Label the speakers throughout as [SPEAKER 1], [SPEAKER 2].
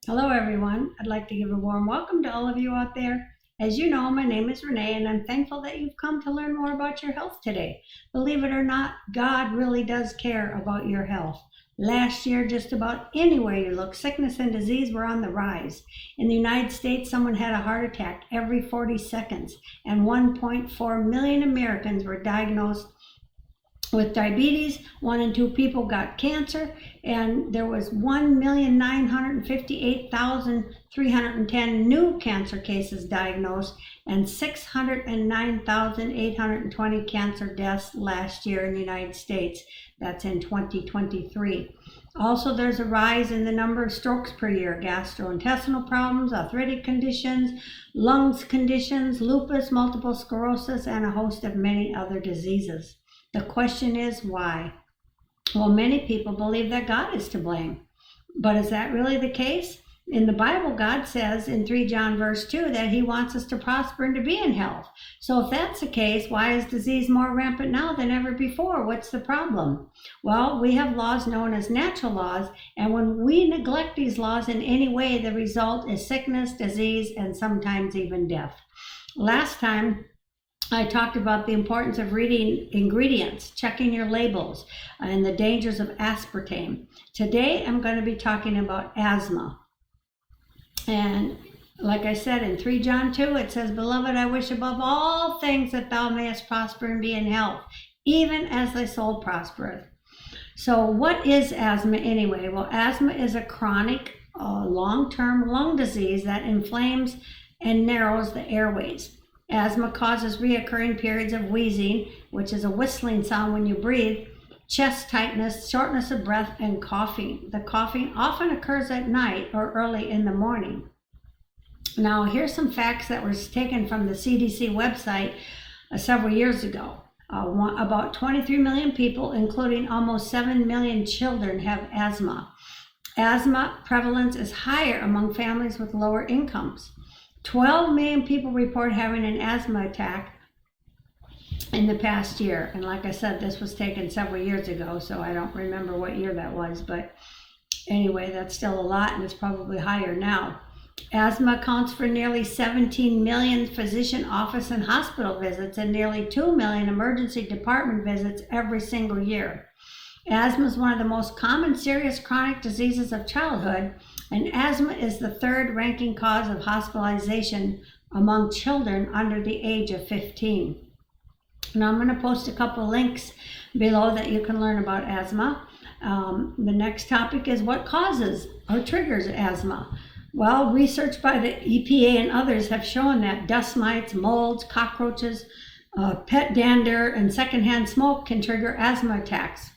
[SPEAKER 1] Hello, everyone. I'd like to give a warm welcome to all of you out there. As you know, my name is Renee, and I'm thankful that you've come to learn more about your health today. Believe it or not, God really does care about your health. Last year, just about anywhere you look, sickness and disease were on the rise. In the United States, someone had a heart attack every 40 seconds, and 1.4 million Americans were diagnosed with diabetes. 1 in 2 people got cancer, and there was 1,958,310 new cancer cases diagnosed and 609,820 cancer deaths last year in the United States. That's in 2023. Also, there's a rise in the number of strokes per year, gastrointestinal problems, arthritic conditions, lungs conditions, lupus, multiple sclerosis, and a host of many other diseases. The question is why? Well, many people believe that God is to blame. But is that really the case? In the Bible, God says in 3 John verse 2 that he wants us to prosper and to be in health. So if that's the case, why is disease more rampant now than ever before? What's the problem? Well, we have laws known as natural laws, and when we neglect these laws in any way, the result is sickness, disease, and sometimes even death. Last time, I talked about the importance of reading ingredients, checking your labels, and the dangers of aspartame. Today, I'm going to be talking about asthma. And like I said, in 3 John 2, it says, "Beloved, I wish above all things that thou mayest prosper and be in health, even as thy soul prospereth." So what is asthma anyway? Well, asthma is a chronic, long-term lung disease that inflames and narrows the airways. Asthma causes reoccurring periods of wheezing, which is a whistling sound when you breathe, chest tightness, shortness of breath, and coughing. The coughing often occurs at night or early in the morning. Now, here's some facts that were taken from the CDC website several years ago. About 23 million people, including almost 7 million children, have asthma. Asthma prevalence is higher among families with lower incomes. 12 million people report having an asthma attack in the past year. And like I said, this was taken several years ago, so I don't remember what year that was. But anyway, that's still a lot, and it's probably higher now. Asthma accounts for nearly 17 million physician office and hospital visits and nearly 2 million emergency department visits every single year. Asthma is one of the most common serious chronic diseases of childhood, and asthma is the third ranking cause of hospitalization among children under the age of 15. Now I'm going to post a couple links below that you can learn about asthma. The next topic is what causes or triggers asthma. Well, research by the EPA and others have shown that dust mites, molds, cockroaches, pet dander, and secondhand smoke can trigger asthma attacks.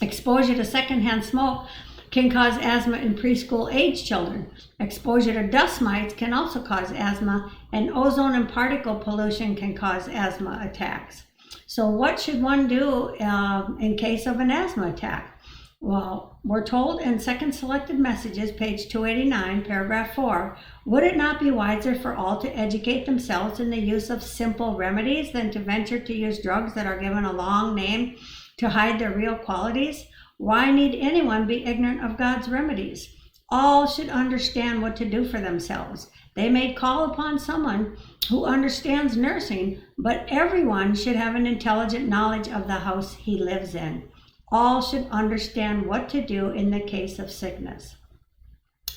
[SPEAKER 1] Exposure to secondhand smoke can cause asthma in preschool age children. Exposure to dust mites can also cause asthma, and ozone and particle pollution can cause asthma attacks. So what should one do in case of an asthma attack? Well, we're told in Second Selected Messages, page 289, paragraph 4, "Would it not be wiser for all to educate themselves in the use of simple remedies than to venture to use drugs that are given a long name to hide their real qualities? Why need anyone be ignorant of God's remedies? All should understand what to do for themselves. They may call upon someone who understands nursing, but everyone should have an intelligent knowledge of the house he lives in. All should understand what to do in the case of sickness."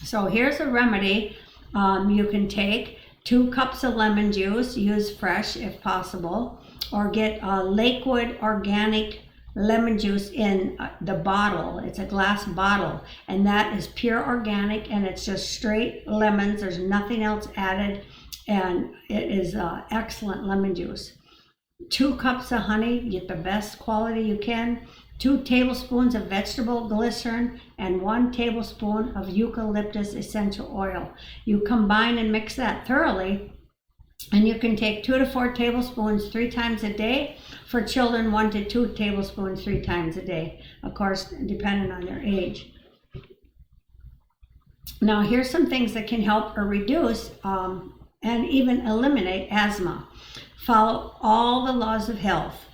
[SPEAKER 1] So here's a remedy you can take. 2 cups of lemon juice, use fresh if possible, or get a Lakewood organic lemon juice in the bottle. It's a glass bottle, and that is pure organic, and it's just straight lemons. There's nothing else added, and it is excellent lemon juice. 2 cups of honey, get the best quality you can. 2 tablespoons of vegetable glycerin and 1 tablespoon of eucalyptus essential oil. You combine and mix that thoroughly, and you can take 2 to 4 tablespoons 3 times a day. For children, 1 to 2 tablespoons 3 times a day, of course, depending on their age. Now, here's some things that can help or reduce and even eliminate asthma. Follow all the laws of health.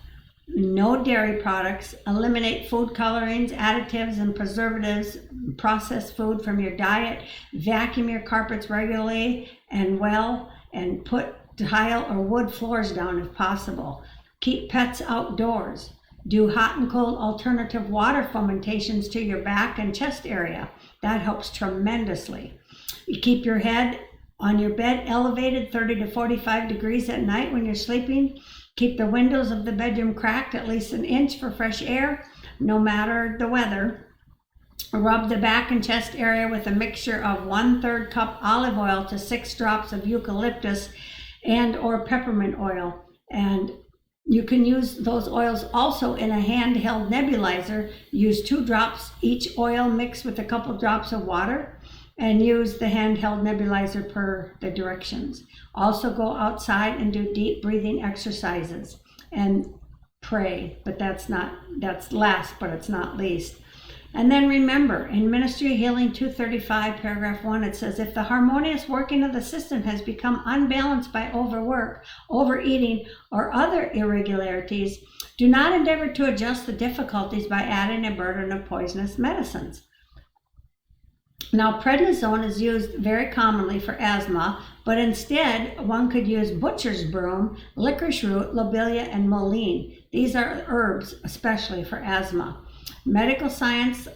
[SPEAKER 1] no dairy products, eliminate food colorings, additives, and preservatives, processed food from your diet, vacuum your carpets regularly and well, and put tile or wood floors down if possible. Keep pets outdoors. Do hot and cold alternative water fomentations to your back and chest area. That helps tremendously. You keep your head on your bed elevated 30 to 45 degrees at night when you're sleeping. Keep the windows of the bedroom cracked at least an inch for fresh air, no matter the weather. Rub the back and chest area with a mixture of 1/3 cup olive oil to 6 drops of eucalyptus and or peppermint oil. And you can use those oils also in a handheld nebulizer. Use 2 drops each oil mixed with a couple drops of water, and use the handheld nebulizer per the directions. Also go outside and do deep breathing exercises and pray, but that's last, but it's not least. And then remember, in Ministry of Healing 235, paragraph 1, it says, if the harmonious working of the system has become unbalanced by overwork, overeating, or other irregularities, do not endeavor to adjust the difficulties by adding a burden of poisonous medicines. Now, prednisone is used very commonly for asthma, but instead one could use butcher's broom, licorice root, lobelia, and mullein. These are herbs, especially for asthma. Medical science,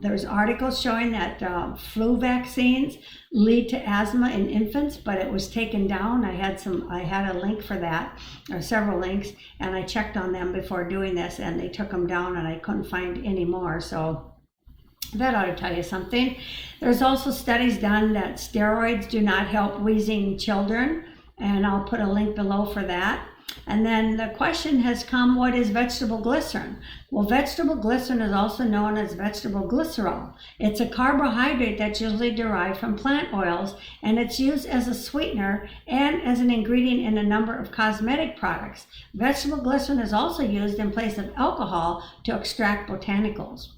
[SPEAKER 1] there's articles showing that flu vaccines lead to asthma in infants, but it was taken down. I had a link for that, or several links, and I checked on them before doing this, and they took them down, and I couldn't find any more. So that ought to tell you something. There's also studies done that steroids do not help wheezing children, and I'll put a link below for that. And then the question has come, what is vegetable glycerin? Well, vegetable glycerin is also known as vegetable glycerol. It's a carbohydrate that's usually derived from plant oils, and it's used as a sweetener and as an ingredient in a number of cosmetic products. Vegetable glycerin is also used in place of alcohol to extract botanicals.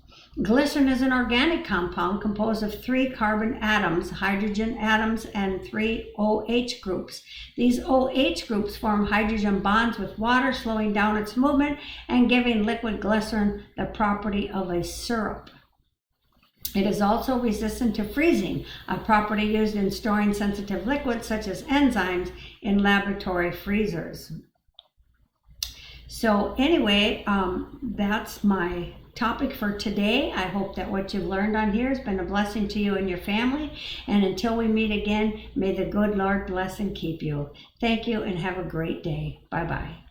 [SPEAKER 1] Glycerin is an organic compound composed of 3 carbon atoms, hydrogen atoms, and 3 OH groups. These OH groups form hydrogen bonds with water, slowing down its movement and giving liquid glycerin the property of a syrup. It is also resistant to freezing, a property used in storing sensitive liquids such as enzymes in laboratory freezers. So anyway, that's my topic for today. I hope that what you've learned on here has been a blessing to you and your family. And until we meet again, may the good Lord bless and keep you. Thank you and have a great day. Bye-bye.